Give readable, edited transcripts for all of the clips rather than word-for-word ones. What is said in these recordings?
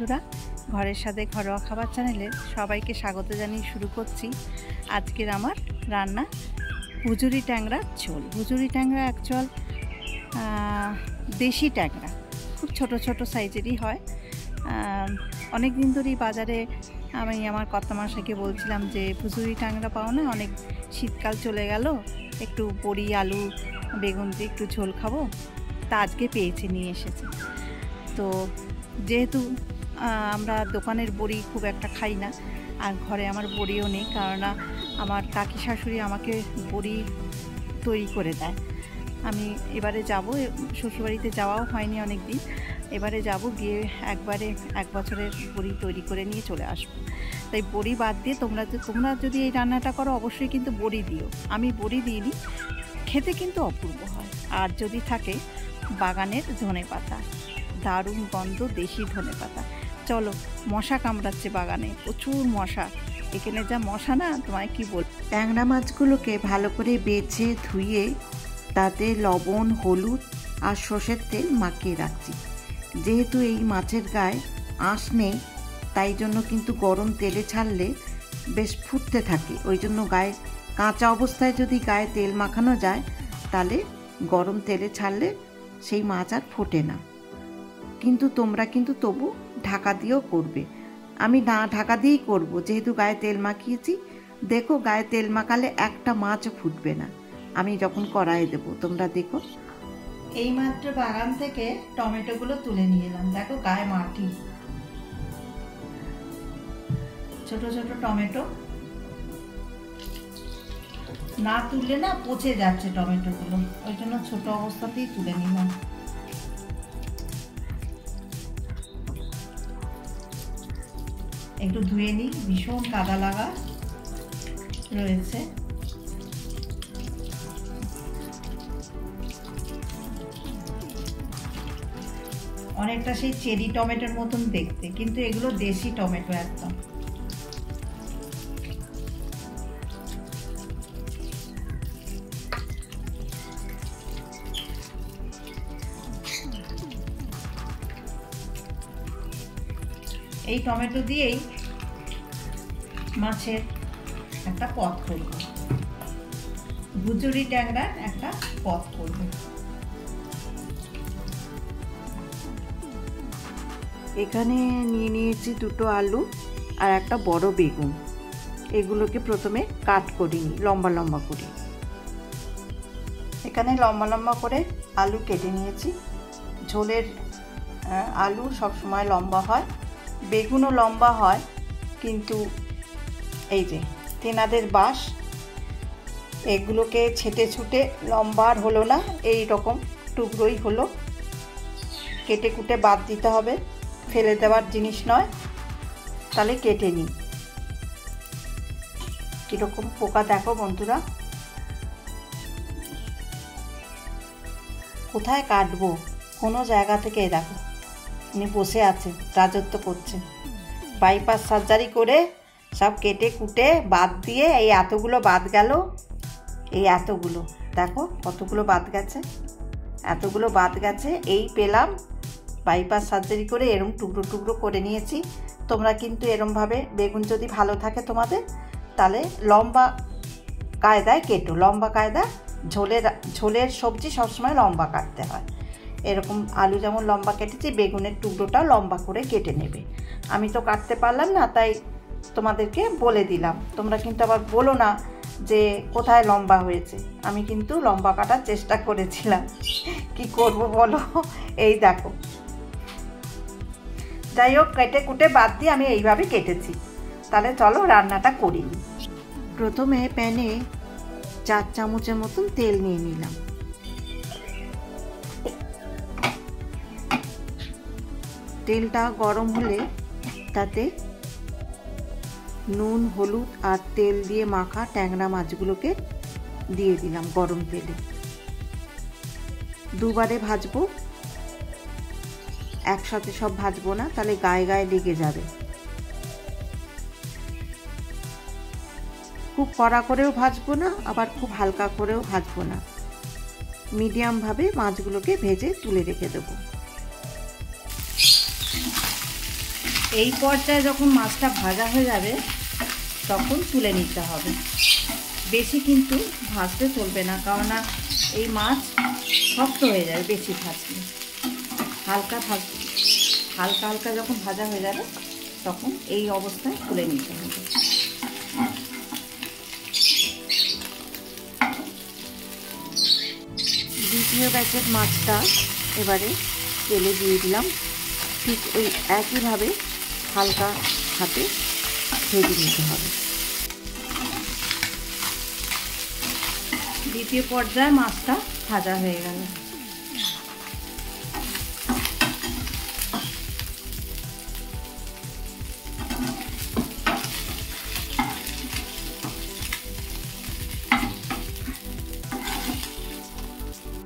বন্ধুরা, ঘরের সাথে ঘরোয়া খাবার চ্যানেলে সবাইকে স্বাগত জানিয়ে শুরু করছি আজকের আমার রান্না ভুজুরি ট্যাংরার ঝোল। ভুজুরি ট্যাংরা অ্যাকচুয়াল দেশি ট্যাংরা, খুব ছোট ছোট সাইজেরই হয়। অনেক দিন ধরেই বাজারে আমি আমার কর্তামশাইকে বলছিলাম যে ভুজুরি ট্যাংরা পাও না, অনেক শীতকাল চলে গেল, একটু বড়ি আলু বেগুন দিয়ে একটু ঝোল খাবো। তা আজকে পেয়েছে, নিয়ে এসেছে। তো যেহেতু আমরা দোকানের বড়ি খুব একটা খাই না, আর ঘরে আমার বড়িও নেই, কারণ আমার কাকি শাশুড়ি আমাকে বড়ি তৈরি করে দেয়। আমি এবারে যাব, শ্বশুরবাড়িতে যাওয়াও হয়নি অনেক দিন, এবারে যাব, গিয়ে একবারে 1 বছরের বড়ি তৈরি করে নিয়ে চলে আসবো। তাই বড়ি বাদ দিয়ে তোমরা যদি এই রান্নাটা করো অবশ্যই কিন্তু বড়ি দিও। আমি বড়ি দিইনি, খেতে কিন্তু অপূর্ব হয়। আর যদি থাকে বাগানের ধনেপাতা, দারুণ গন্ধ, দেশি ধনেপাতা। চলো, মশা কামড়াচ্ছে বাগানে, প্রচুর মশা। এখানে যা মশা না, তোমায় কি বল। ট্যাংরা মাছগুলোকে ভালো করে বেছে ধুয়ে তাতে লবণ, হলুদ আর সর্ষের তেল মাখিয়ে রাখছি। যেহেতু এই মাছের গায়ে আঁশ নেই, তাই জন্য কিন্তু গরম তেলে ছাড়লে বেশ ফুটতে থাকে। ওই জন্য গায়ে কাঁচা অবস্থায় যদি গায়ে তেল মাখানো যায়, তাহলে গরম তেলে ছাড়লে সেই মাছ আর ফোটে না। কিন্তু তোমরা কিন্তু তবু ঢাকা দিয়েও করবে। আমি না ঢাকা দিয়েই করব, যেহেতু গায়ে তেল মাখিয়েছি। দেখো, গায়ে তেল মাখালে একটা মাছও ফুটবে না। আমি যখন কড়াইয়ে দেবো তোমরা দেখো। এই মাত্র বাগান থেকে টমেটোগুলো তুলে নিয়ে এলাম। দেখো, গায়ে মাটি, ছোট ছোট টমেটো। না তুললে না পচে যাচ্ছে টমেটোগুলো, ওই জন্য ছোট অবস্থাতেই তুলে নিলাম। একটু ধুয়ে নিই, ভীষণ কাদা লাগা রয়েছে। অনেকটা সেই চেরি টমেটোর মতন দেখতে, কিন্তু এগুলো দেশি টমেটো একদম। এই টমেটো দিয়েই মাছের একটা পদ করব, ভুজুরি ট্যাংরার একটা পদ করব। এখানে নিয়ে নিয়েছি 2টো আলু আর একটা বড় বেগুন। এগুলোকে প্রথমে কাট করে নিই লম্বা লম্বা করে। এখানে লম্বা লম্বা করে আলু কেটে নিয়েছি। ঝোলের আলু সবসময় লম্বা হয়, বেগুনও লম্বা হয়, কিন্তু এই যে তেনাদের বাঁশ, এগুলোকে ছেটে ছুটে লম্বা আর হলো না, এই রকম টুকরোই হলো। কেটে কুটে বাদ দিতে হবে, ফেলে দেওয়ার জিনিস নয়। তাহলে কেটে নিই। কীরকম পোকা দেখো বন্ধুরা, কোথায় কাটবো কোনো জায়গা থেকে। দেখো, উনি বসে আছে, রাজত্ব করছে। বাইপাস সার্জারি করে সব কেটে কুটে বাদ দিয়ে এই এতগুলো বাদ গেল। এই এতগুলো দেখো, কতগুলো বাদ গেছে, এতগুলো বাদ গেছে। এই পেলাম বাইপাস সার্জারি করে, এরম টুকরো টুকরো করে নিয়েছি। তোমরা কিন্তু এরমভাবে বেগুন যদি ভালো থাকে তোমাদের, তাহলে লম্বা কায়দায় কেটো। লম্বা কায়দা, ঝোলের সবজি সবসময় লম্বা কাটতে হয়। এরকম আলু যেমন লম্বা কেটেছি, বেগুনের টুকরোটাও লম্বা করে কেটে নেবে। আমি তো কাটতে পারলাম না, তাই তোমাদেরকে বলে দিলাম। তোমরা কিন্তু আবার বলো না যে কোথায় লম্বা হয়েছে। আমি কিন্তু লম্বা কাটার চেষ্টা করেছিলাম, কি করব বলো। এই দেখো, যাই হোক, কেটে কুটে বাদ দিয়ে আমি এইভাবে কেটেছি। তাহলে চলো রান্নাটা করি। প্রথমে প্যানে 4 চামচের মতন তেল নিয়ে নিলাম। তেলটা গরম হলে তাতে নুন, হলুদ আর তেল দিয়ে মাখা ট্যাংরা মাছগুলোকে দিয়ে দিলাম গরম তেলে। দুবারে ভাজবো, একসাথে সব ভাজবো না, তাহলে গায়ে গায়ে লেগে যাবে। খুব কড়া করেও ভাজবো না, আবার খুব হালকা করেও ভাজবো না। মিডিয়ামভাবে মাছগুলোকে ভেজে তুলে রেখে দেবো। এই পর্যায়ে যখন মাছটা ভাজা হয়ে যাবে তখন তুলে নিতে হবে। বেশি কিন্তু ভাজতে চলবে না, কারণ এই মাছ শক্ত হয়ে যাবে বেশি ভাজলে। হালকা হালকা যখন ভাজা হয়ে যাবে তখন এই অবস্থায় তুলে নিতে হবে। দ্বিতীয় ব্যাচের মাছটা এবারে তেলে দিয়ে দিলাম। ঠিক ওই একইভাবে হালকা হাতে ভেজে নিতে হবে। দ্বিতীয় পর্যায়ে মাছটা ভাজা হয়ে গেল।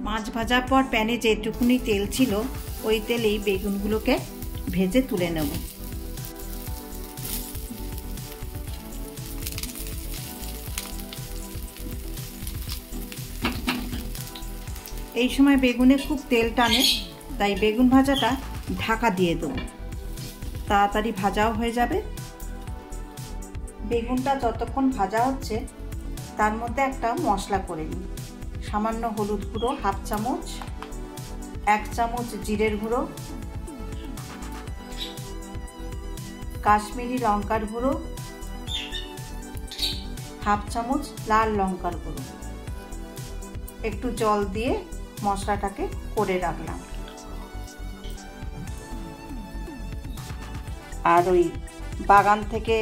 মাছ ভাজার পর প্যানে যেটুকুনি তেল ছিল ওই তেলেই বেগুনগুলোকে ভেজে তুলে নেব। এই সময় বেগুনে খুব তেল টানে, তাই বেগুন ভাজাটা ঢাকা দিয়ে দেব, তাড়াতাড়ি ভাজাও হয়ে যাবে। বেগুনটা যতক্ষণ ভাজা হচ্ছে তার মধ্যে একটা মশলা করে নিই। সামান্য হলুদ গুঁড়ো হাফ চামচ, 1 চামচ জিরের গুঁড়ো, কাশ্মীরি লঙ্কার গুঁড়ো, হাফ চামচ লাল লঙ্কার গুঁড়ো। একটু জল দিয়ে মশলাটাকে করে রাখলাম। আর ওই বাগান থেকে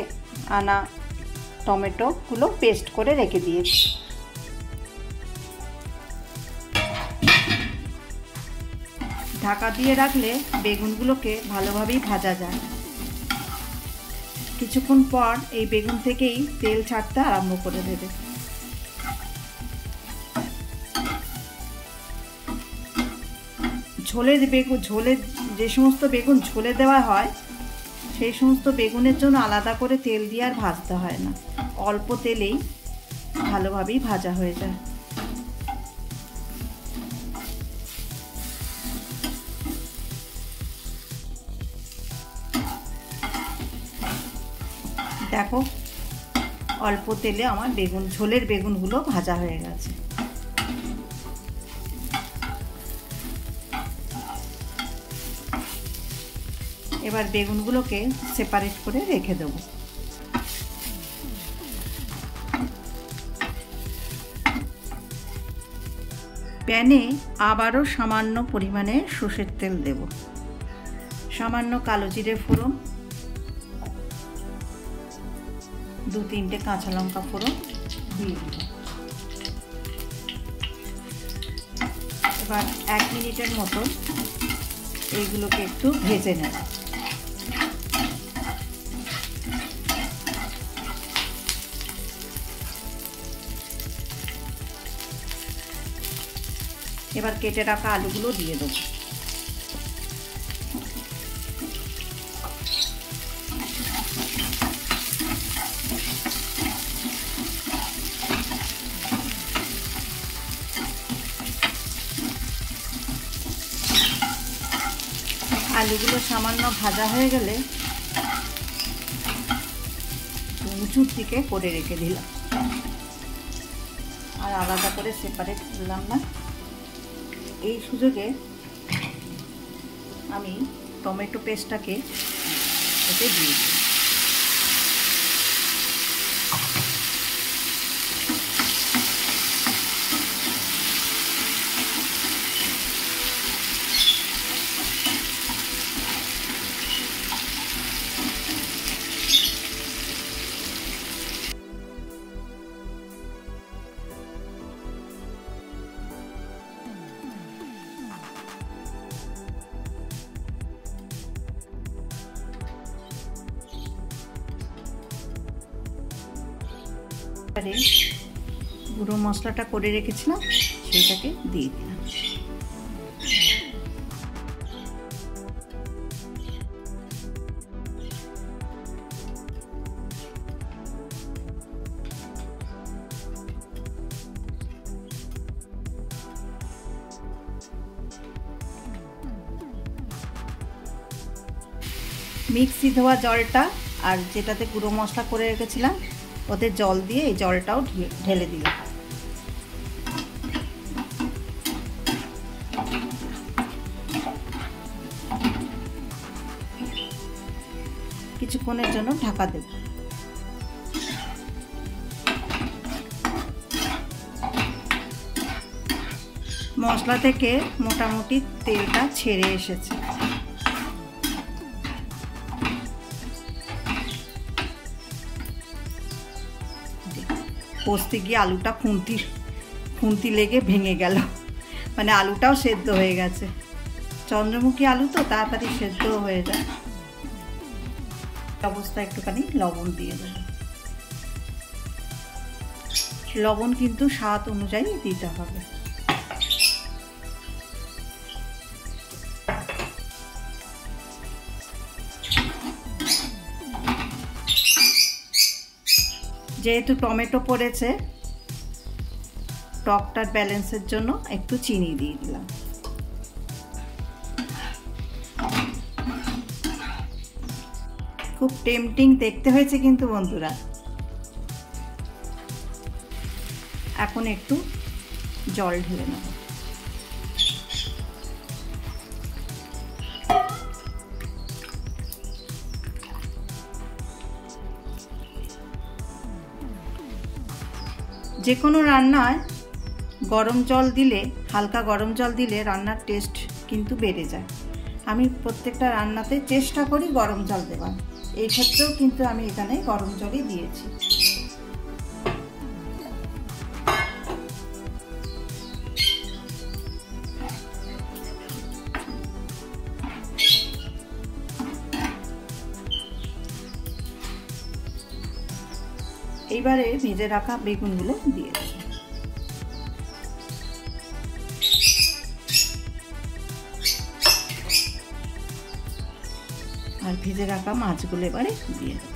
আনা টমেটোগুলো পেস্ট করে রেখে দিয়েছি। ঢাকা দিয়ে রাখলে বেগুনগুলোকে ভালোভাবেই ভাজা যায়। কিছুক্ষণ পর এই বেগুন থেকেই তেল ছাড়তে আরম্ভ করে দেবে। ঝোলের যে সমস্ত বেগুন ঝোলে দেওয়া হয় সেই সমস্ত বেগুনের জন্য আলাদা করে তেল দিয়ে আর ভাজতে হয় না, অল্প তেলেই ভালোভাবেই ভাজা হয়ে যায়। দেখো অল্প তেলে আমার ঝোলের বেগুনগুলো ভাজা হয়ে গেছে। এবার বেগুনগুলোকে সেপারেট করে রেখে দেব। প্যানে আবারও সামান্য পরিমাণে সর্ষের তেল দেব, সামান্য কালো জিরে ফোড়ন, 2-3টে কাঁচা লঙ্কা ফোড়ন দিয়ে দিলাম। এবার 1 মিনিটের মতো এইগুলোকে একটু ভেজে নেব। এবার কেটে রাখা আলুগুলো দিয়ে দেবো। আলুগুলো সামান্য ভাজা হয়ে গেলে উঁচুর দিকে করে রেখে দিলাম, আর আলাদা করে সেপারেট করলাম না। এই সুযোগে আমি টমেটো পেস্টটাকে এতে দিয়ে দিই। গুঁড়ো মশলাটা করে রেখেছিলাম সেটাকে দিয়ে দিলাম। মিক্সি ধোয়া জলটা আর যেটাতে গুঁড়ো মশলা করে রেখেছিলাম ওতে জল দিয়ে এই জলটাও ঢেলে দিলাম। কিছুক্ষণের জন্য ঢাকা দেব। মশলা থেকে মোটামুটি তেলটা ছেড়ে এসেছে। কষতে গিয়ে আলুটা খুন্তি লেগে ভেঙে গেল, মানে আলুটাও সেদ্ধ হয়ে গেছে। চন্দ্রমুখী আলু তো তাড়াতাড়ি সেদ্ধ হয়ে যায়। অবস্থা একটুখানি লবণ দিয়ে দেবো। লবণ কিন্তু স্বাদ অনুযায়ী দিতে হবে। যেহেতু টমেটো পড়েছে, টকটার ব্যালেন্সের জন্য একটু চিনি দিয়ে দিলাম। খুব টেম্পটিং দেখতে হয়েছে কিন্তু বন্ধুরা। এখন একটু জল ঢেলে নেব। যে কোনো রান্নায় গরম জল দিলে, হালকা গরম জল দিলে রান্নার টেস্ট কিন্তু বেড়ে যায়। আমি প্রত্যেকটা রান্নাতে চেষ্টা করি গরম জল দেবার। এই ক্ষেত্রেও কিন্তু আমি এখানে গরম জলই দিয়েছি। এইবারে ভেজে রাখা বেগুনগুলো দিয়ে দেব। আর ভেজে রাখা মাছগুলো এবারে দিয়ে দেব।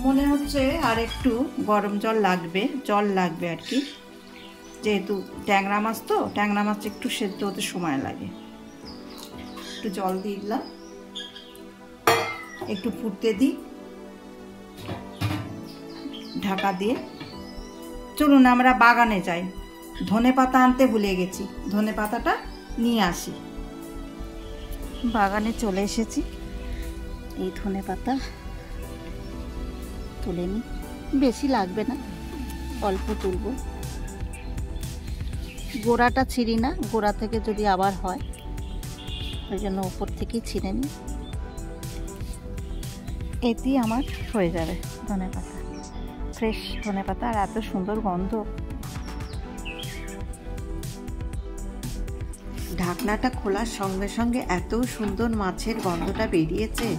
মনে হচ্ছে আর একটু গরম জল লাগবে আর কি, যেহেতু ট্যাংরা মাছ তো, ট্যাংরা মাছ একটু সেদ্ধ হতে সময় লাগে। একটু জল দিয়ে দিলাম, একটু ফুটতে দিই, ঢাকা দিয়ে। চলুন আমরা বাগানে যাই। ধনেপাতা আনতে ভুলে গেছি, ধনেপাতাটা নিয়ে আসি। বাগানে চলে এসেছি। এই ধনেপাতা তুলে নিই, বেশি লাগবে না, অল্প তুলব। গোড়াটা ছিঁড়ি না, গোড়া থেকে যদি আবার হয় ওই জন্য ওপর থেকেই ছিঁড়ে নিই। এতেই আমার হয়ে যাবে ধনেপাতা, ফ্রেশ ধনেপাতা। আর এত সুন্দর গন্ধ। ঢাকনাটা খোলার সঙ্গে সঙ্গে এত সুন্দর মাছের গন্ধটা বেরিয়েছে।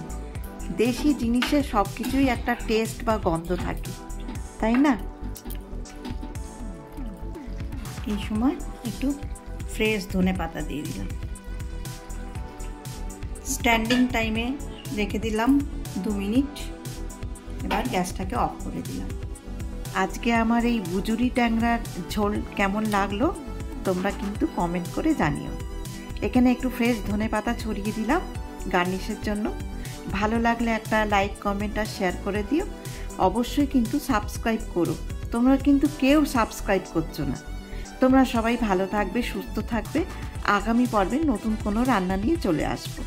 দেশি জিনিসের সব কিছুই একটা টেস্ট বা গন্ধ থাকে, তাই না? এই সময় একটু ফ্রেশ ধনেপাতা দিয়ে দিলাম। স্ট্যান্ডিং টাইমে রেখে দিলাম 2 মিনিট। এবার গ্যাসটাকে অফ করে দিলাম। আজকে আমার এই বুজুরি ট্যাংরার ঝোল কেমন লাগলো তোমরা কিন্তু কমেন্ট করে জানিও। এখানে একটু ফ্রেশ ধনেপাতা ছড়িয়ে দিলাম গার্নিশের জন্য। ভালো লাগলে একটা লাইক, কমেন্ট আর শেয়ার করে দিও। অবশ্যই কিন্তু সাবস্ক্রাইব করো। তোমরা কিন্তু কেউ সাবস্ক্রাইব করছো না। তোমরা সবাই ভালো থাকবে, সুস্থ থাকবে। আগামী পর্বে নতুন কোনো রান্না নিয়ে চলে আসবো।